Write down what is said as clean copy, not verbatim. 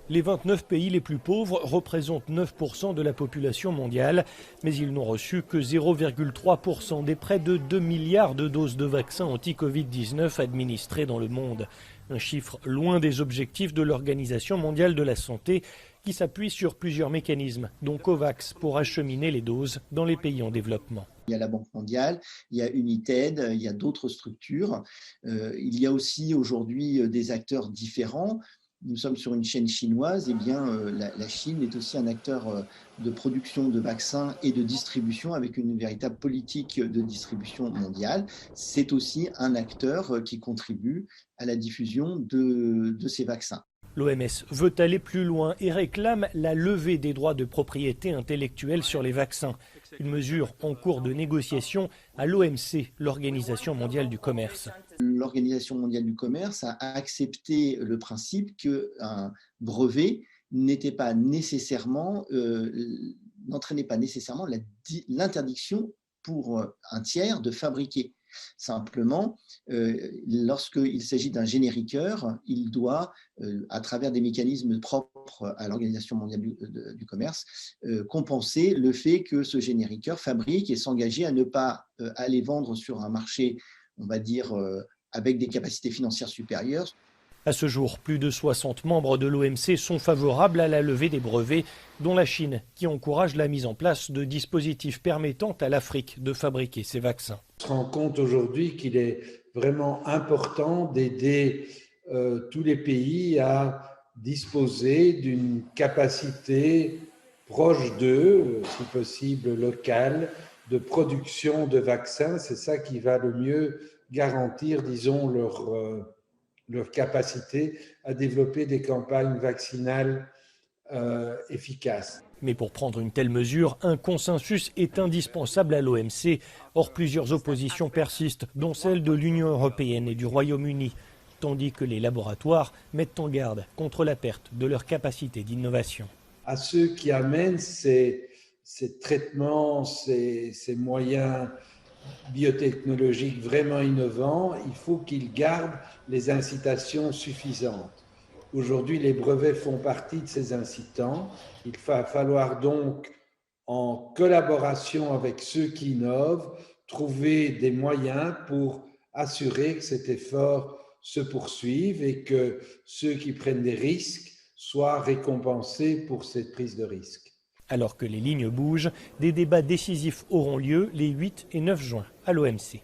Les 29 pays les plus pauvres représentent 9% de la population mondiale, mais ils n'ont reçu que 0,3% des près de 2 milliards de doses de vaccins anti-Covid-19 administrées dans le monde. Un chiffre loin des objectifs de l'Organisation mondiale de la santé qui s'appuie sur plusieurs mécanismes, dont COVAX, pour acheminer les doses dans les pays en développement. Il y a la Banque mondiale, il y a United, il y a d'autres structures. Il y a aussi aujourd'hui des acteurs différents. Nous sommes sur une chaîne chinoise, et bien la Chine est aussi un acteur de production de vaccins et de distribution avec une véritable politique de distribution mondiale. C'est aussi un acteur qui contribue à la diffusion de ces vaccins. L'OMS veut aller plus loin et réclame la levée des droits de propriété intellectuelle sur les vaccins. Une mesure en cours de négociation à l'OMC, l'Organisation mondiale du commerce. L'Organisation mondiale du commerce a accepté le principe qu'un brevet n'entraînait pas nécessairement l'interdiction pour un tiers de fabriquer. Simplement, lorsqu'il s'agit d'un génériqueur, il doit, à travers des mécanismes propres à l'Organisation mondiale du commerce, compenser le fait que ce génériqueur fabrique et s'engager à ne pas aller vendre sur un marché, on va dire, avec des capacités financières supérieures. À ce jour, plus de 60 membres de l'OMC sont favorables à la levée des brevets, dont la Chine, qui encourage la mise en place de dispositifs permettant à l'Afrique de fabriquer ses vaccins. On se rend compte aujourd'hui qu'il est vraiment important d'aider tous les pays à disposer d'une capacité proche d'eux, si possible locale, de production de vaccins. C'est ça qui va le mieux garantir, disons, leur capacité à développer des campagnes vaccinales efficaces. Mais pour prendre une telle mesure, un consensus est indispensable à l'OMC. Or, plusieurs oppositions persistent, dont celle de l'Union européenne et du Royaume-Uni, tandis que les laboratoires mettent en garde contre la perte de leur capacité d'innovation. À ceux qui amènent ces traitements, ces moyens biotechnologiques vraiment innovants, il faut qu'ils gardent les incitations suffisantes. Aujourd'hui, les brevets font partie de ces incitants. Il va falloir donc, en collaboration avec ceux qui innovent, trouver des moyens pour assurer que cet effort se poursuive et que ceux qui prennent des risques soient récompensés pour cette prise de risque. Alors que les lignes bougent, des débats décisifs auront lieu les 8 et 9 juin à l'OMC.